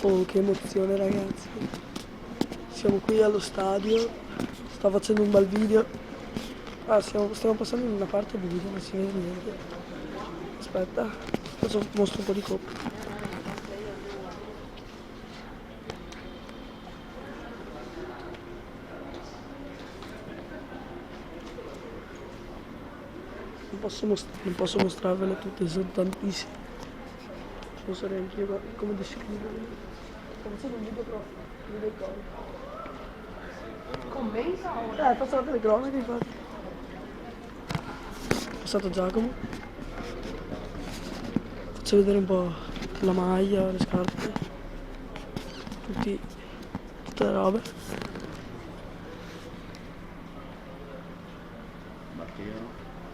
Oh, che emozione ragazzi. Siamo qui allo stadio. Sto facendo un bel video. Ah, stiamo passando in una parte buia, non si vede niente. Aspetta, mostro un po' di coppe. Non posso mostrarvele tutte, sono tantissime. Non so neanche io come descriverle. Sto facendo un video però, video del gol. Commensa o? Faccio la telecronaca infatti. È passato Giacomo. Faccio vedere un po' la maglia, le scarpe. Tutte le robe.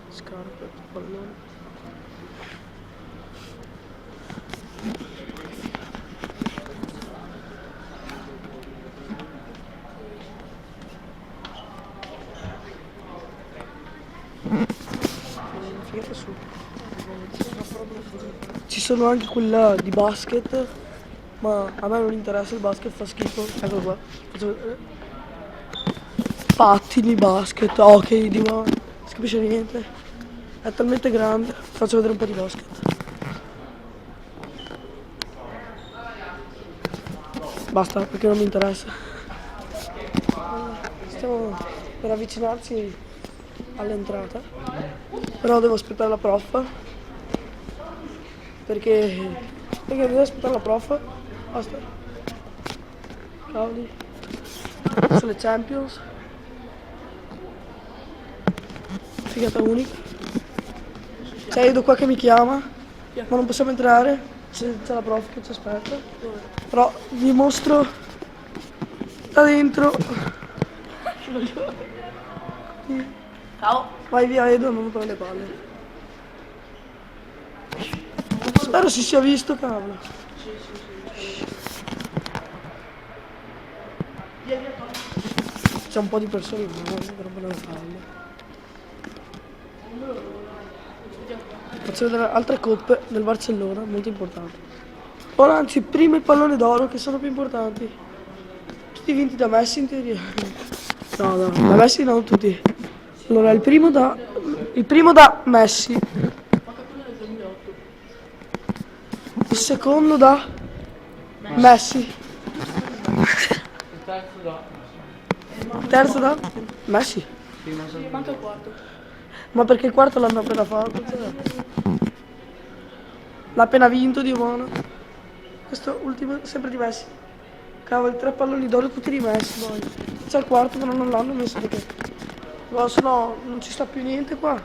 Scarpe, pallone. Figata su. Ci sono anche quella di basket, ma a me non interessa il basket, fa schifo. Ecco qua. Faccio vedere. Pattini, basket, hockey, di nuovo. Non si capisce niente. È talmente grande. Faccio vedere un po' di basket. Basta, perché non mi interessa. Stiamo per avvicinarci all'entrata. Però devo aspettare la prof. Perché devo aspettare la prof. Basta. Cavoli. Sono le Champions. Figata unica. C'è Edo qua che mi chiama, ma non possiamo entrare, c'è la prof che ci aspetta. Però vi mostro da dentro. Ciao. Vai via Edo, non mi prende le palle. Spero si sia visto, cavolo. C'è un po' di persone che non mi rompono le palle. Faccio vedere altre coppe del Barcellona, molto importanti. Ora anzi, prima il pallone d'oro che sono più importanti. Tutti vinti da Messi in teoria. No, da Messi no, tutti. Allora, il primo da Messi. Il secondo da Messi. Il terzo da Messi. Manca il quarto. Ma perché il quarto l'hanno appena fatto? L'ha appena vinto, Dio buono. Questo ultimo sempre di Messi. Cavolo, 3 palloni d'oro tutti di Messi poi. C'è il quarto però non l'hanno messo perché. No, se no non ci sta più niente qua.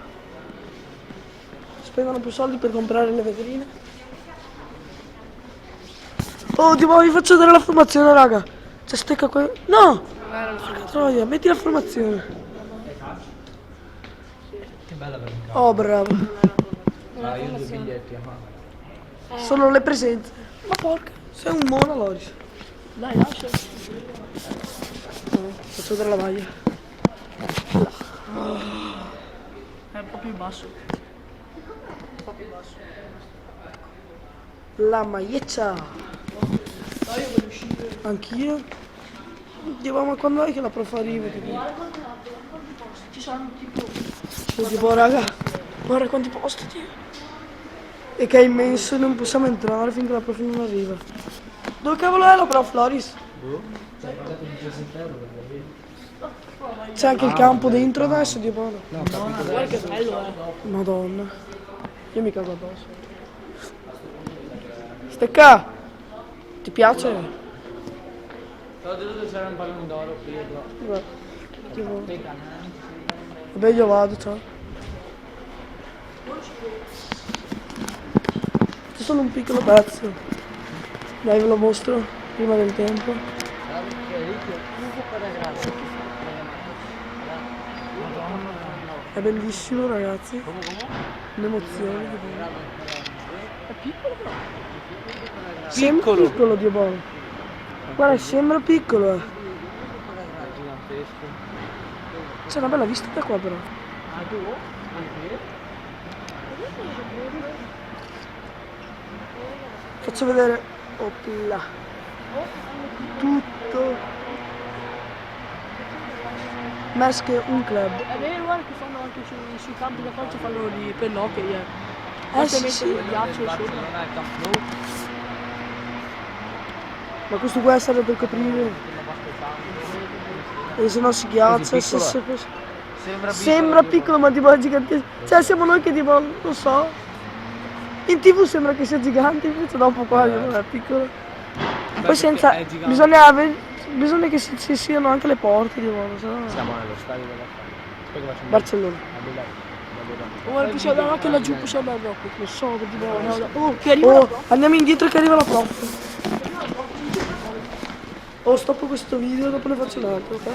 Spendono più soldi per comprare le vetrine. Oh, Dio buono, vi faccio vedere la formazione, raga. C'è stecca qua. No! Porca troia, metti la formazione. Che bella per un cavolo. Oh, bravo. Io 2 biglietti a mano. Sono le presenze. Ma porca, sei un mono, Loris. Dai, lascia. Faccio vedere la maglia. È un po' più basso. La maglietta. Dai, io voglio uscire. Anch'io. Dio, ma quando è che la prof arriva? Ci sono tipo. Tipo, raga, guarda quanti posti, Dio. E che è immenso e non possiamo entrare finché la prof non arriva. Dove cavolo è la prof, Loris? Cioè, pagato 17 euro per vedere. C'è anche il campo dentro adesso, Dio buono. No, capito. Guarda che bello, Madonna. Io mi cago addosso. Stecca! Ti piace? T'ho detto che c'era un pallone d'oro qui, però. Vabbè. Tipo... Vabbè, io vado, ciao. C'è solo un piccolo pezzo. Dai, ve lo mostro prima del tempo. È bellissimo, ragazzi. Un'emozione. È piccolo però. Sembra piccolo, Dio buono. Guarda, sembra piccolo. C'è una bella vista da qua, però. Faccio vedere. Opla. Tutto. Mesk un club. È vero, guarda che fanno anche sui campi da calcio, fanno per l'hockey, Sì, mettere sì. il ghiaccio sopra. Barcellona è Camp Nou. Ma questo qua serve per coprire. E se no si ghiaccia. Così se- piccolo se- Sembra Sembra piccolo ma tipo è gigantesco. Cioè siamo noi che tipo, non so. In TV sembra che sia gigante, invece dopo qua non è piccolo. Poi perché senza. è gigante. Bisogna che ci siano anche le porte di modo, se no. Siamo nello stadio della Aspetta che facciamo Barcellona. Guarda che c'è anche laggiù, c'è la dopo. Lo so, che tipo. Oh, che arriva la Oh, andiamo indietro che arriva la prof. Oh, stoppo questo video, dopo ne faccio un altro, ok?